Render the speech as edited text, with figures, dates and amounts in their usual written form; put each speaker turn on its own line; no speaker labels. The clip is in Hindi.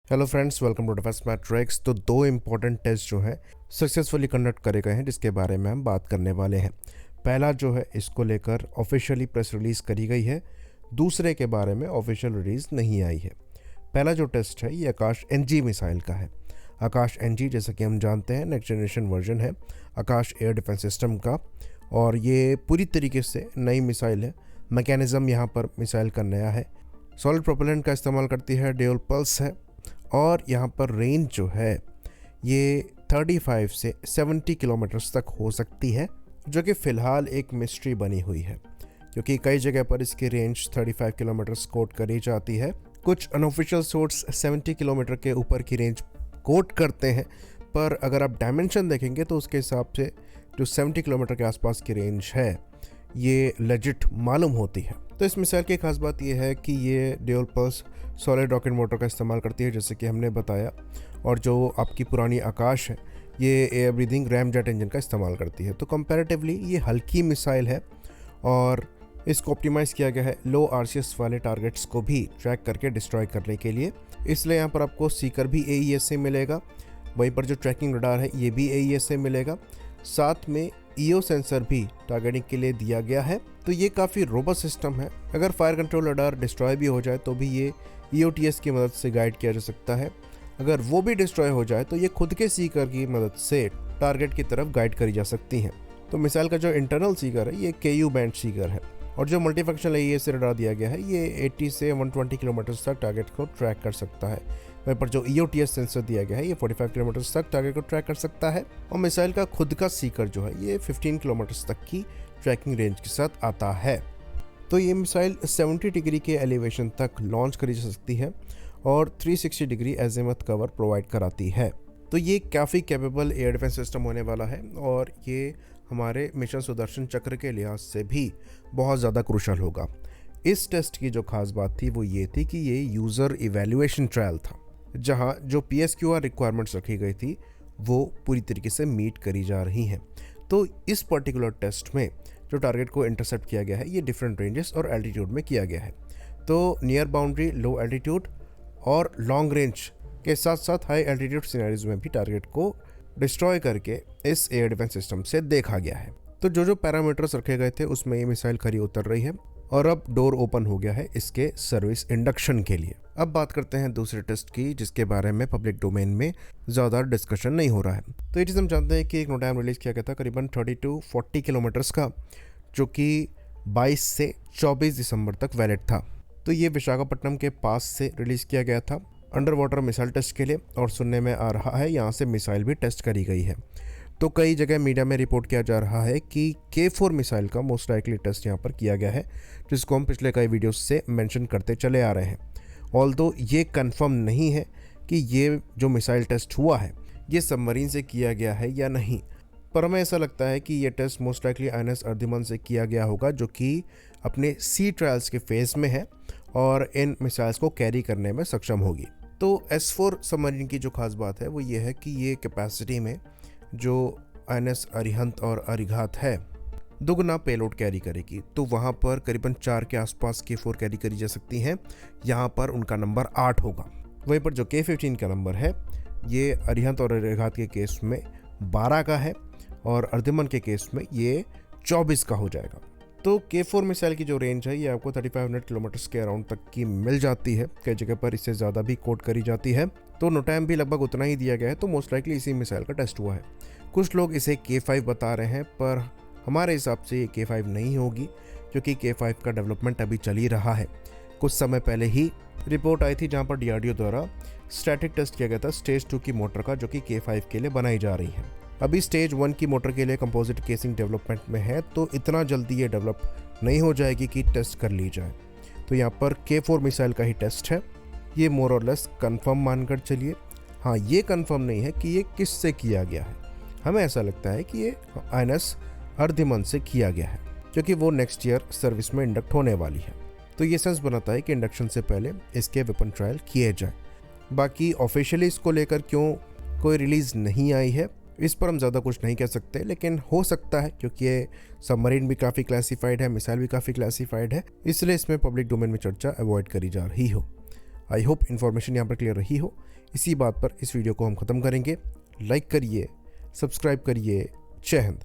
Hello friends, welcome to Defence Matrix. तो दो इम्पॉर्टेंट टेस्ट जो है सक्सेसफुली कंडक्ट करे गए हैं, जिसके बारे में हम बात करने वाले हैं। पहला जो है इसको लेकर ऑफिशियली प्रेस रिलीज़ करी गई है, दूसरे के बारे में ऑफिशियल रिलीज़ नहीं आई है। पहला जो टेस्ट है ये आकाश एनजी मिसाइल का है। आकाश एनजी जैसा कि हम जानते हैं नेक्स्ट जनरेशन वर्जन है आकाश एयर डिफेंस सिस्टम का, और ये पूरी तरीके से नई मिसाइल है। मैकेनिज़्म यहाँ पर मिसाइल का नया है, सॉलिड प्रोपेलेंट का इस्तेमाल करती है, ड्यूल पल्स है, और यहाँ पर रेंज जो है ये 35 से 70 किलोमीटर्स तक हो सकती है, जो कि फ़िलहाल एक मिस्ट्री बनी हुई है, क्योंकि कई जगह पर इसकी रेंज 35 किलोमीटर्स कोट करी जाती है। कुछ अनऑफिशियल सोर्स 70 किलोमीटर के ऊपर की रेंज कोट करते हैं, पर अगर आप डायमेंशन देखेंगे तो उसके हिसाब से जो 70 किलोमीटर के आसपास की रेंज है ये लेजिट मालूम होती है। तो इस मिसाइल की खास बात यह है कि ये dual pulse solid rocket motor का इस्तेमाल करती है, जैसे कि हमने बताया, और जो आपकी पुरानी आकाश है ये air breathing RAM jet engine का इस्तेमाल करती है। तो कंपैरेटिवली ये हल्की मिसाइल है और इसको ऑप्टिमाइज़ किया गया है लो आरसीएस वाले टारगेट्स को भी ट्रैक करके डिस्ट्रॉय करने के लिए। इसलिए यहाँ पर आपको सीकर भी एईएस से मिलेगा, वहीं पर जो ट्रैकिंग रडार है ये भी एईएस से मिलेगा, साथ में ईओ सेंसर भी टारगेटिंग के लिए दिया गया है। तो ये काफ़ी रोबस्ट सिस्टम है। अगर फायर कंट्रोल रडार डिस्ट्रॉय भी हो जाए तो भी ये ईओटीएस की मदद से गाइड किया जा सकता है। अगर वो भी डिस्ट्रॉय हो जाए तो ये खुद के सीकर की मदद से टारगेट की तरफ गाइड करी जा सकती हैं। तो मिसाइल का जो इंटरनल सीकर है ये केयू बैंड सीकर है, और जो मल्टीफंक्शनल एईएस से रडार दिया गया है ये 80 से 120 किलोमीटर तक टारगेट को ट्रैक कर सकता है। वहीं पर जो ईओटीएस सेंसर दिया गया है ये 45 किलोमीटर तक टारगेट को ट्रैक कर सकता है, और मिसाइल का खुद का सीकर जो है ये 15 किलोमीटर तक की ट्रैकिंग रेंज के साथ आता है। तो ये मिसाइल 70 डिग्री के एलिवेशन तक लॉन्च करी जा सकती है और 360 डिग्री एज़िमुथ कवर प्रोवाइड कराती है। तो ये काफ़ी कैपेबल एयर डिफेंस सिस्टम होने वाला है, और ये हमारे मिशन सुदर्शन चक्र के लिहाज से भी बहुत ज़्यादा क्रूशल होगा। इस टेस्ट की जो खास बात थी वो ये थी कि ये यूज़र इवैल्यूएशन ट्रायल था, जहाँ जो PSQR रिक्वायरमेंट्स रखी गई थी वो पूरी तरीके से मीट करी जा रही हैं। तो इस पर्टिकुलर टेस्ट में जो टारगेट को इंटरसेप्ट किया गया है ये डिफरेंट रेंजेस और एल्टीट्यूड में किया गया है। तो नियर बाउंड्री, लो एल्टीट्यूड और लॉन्ग रेंज के साथ साथ हाई एल्टीट्यूड सिनेरियोज में भी टारगेट को डिस्ट्रॉय करके इस एयर डिफेंस सिस्टम से देखा गया है। तो जो पैरामीटर्स रखे गए थे उसमें ये मिसाइल खरी उतर रही है, और अब डोर ओपन हो गया है इसके सर्विस इंडक्शन के लिए। अब बात करते हैं दूसरे टेस्ट की, जिसके बारे में पब्लिक डोमेन में ज़्यादा डिस्कशन नहीं हो रहा है। तो ये चीज़ हम जानते हैं कि एक नोटाम रिलीज़ किया गया था करीबन 30-40 किलोमीटर्स का, जो कि 22 से 24 दिसंबर तक वैलिड था। तो ये विशाखापट्टनम के पास से रिलीज़ किया गया था अंडर वाटर मिसाइल टेस्ट के लिए, और सुनने में आ रहा है यहाँ से मिसाइल भी टेस्ट करी गई है। तो कई जगह मीडिया में रिपोर्ट किया जा रहा है कि K4 मिसाइल का मोस्ट लाइकली टेस्ट यहाँ पर किया गया है, जिसको हम पिछले कई वीडियोस से मेंशन करते चले आ रहे हैं। ऑल्दो ये कंफर्म नहीं है कि ये जो मिसाइल टेस्ट हुआ है ये सबमरीन से किया गया है या नहीं, पर हमें ऐसा लगता है कि ये टेस्ट मोस्ट लाइकली INS अर्धमन से किया गया होगा, जो कि अपने सी ट्रायल्स के फेज़ में है और इन मिसाइल्स को कैरी करने में सक्षम होगी। तो S4 सबमरीन की जो खास बात है वो ये है कि ये कैपेसिटी में जो INS अरिहंत और अरिघात है दुगना पेलोड कैरी करेगी। तो वहाँ पर करीबन 4 के आसपास K4 कैरी करी जा सकती हैं, यहाँ पर उनका नंबर 8 होगा। वहीं पर जो K15 का नंबर है ये अरिहंत और अरिघात के केस में 12 का है, और अर्धमन के केस में ये 24 का हो जाएगा। तो K4 मिसाइल की जो रेंज है ये आपको 3500 किलोमीटर के अराउंड तक की मिल जाती है, कई जगह पर इससे ज़्यादा भी कोट करी जाती है। तो नोटाम भी लगभग उतना ही दिया गया है, तो मोस्ट लाइकली इसी मिसाइल का टेस्ट हुआ है। कुछ लोग इसे K5 बता रहे हैं, पर हमारे हिसाब से ये K5 नहीं होगी, क्योंकि K5 का डेवलपमेंट अभी चल ही रहा है। कुछ समय पहले ही रिपोर्ट आई थी जहाँ पर DRDO द्वारा स्टैटिक टेस्ट किया गया था स्टेज 2 की मोटर का, जो कि K5 के लिए बनाई जा रही है। अभी स्टेज 1 की मोटर के लिए कंपोजिट केसिंग डेवलपमेंट में है, तो इतना जल्दी ये डेवलप नहीं हो जाएगी कि टेस्ट कर ली जाए। तो यहाँ पर K4 मिसाइल का ही टेस्ट है, ये मोर और लेस कन्फर्म मानकर चलिए। हाँ, ये कन्फर्म नहीं है कि ये किससे किया गया है। हमें ऐसा लगता है कि ये INS अर्धमन से किया गया है, क्योंकि वो नेक्स्ट ईयर सर्विस में इंडक्ट होने वाली है। तो ये सेंस बनाता है कि इंडक्शन से पहले इसके वेपन ट्रायल किए जाए। बाकी ऑफिशियली इसको लेकर क्यों कोई रिलीज़ नहीं आई है, इस पर हम ज़्यादा कुछ नहीं कह सकते, लेकिन हो सकता है क्योंकि ये सबमरीन भी काफ़ी क्लासिफाइड है, मिसाइल भी काफ़ी क्लासिफाइड है, इसलिए इसमें पब्लिक डोमेन में चर्चा अवॉइड करी जा रही हो। आई होप इन्फॉर्मेशन यहाँ पर क्लियर रही हो। इसी बात पर इस वीडियो को हम ख़त्म करेंगे। लाइक करिए, सब्सक्राइब करिए। जय हिंद।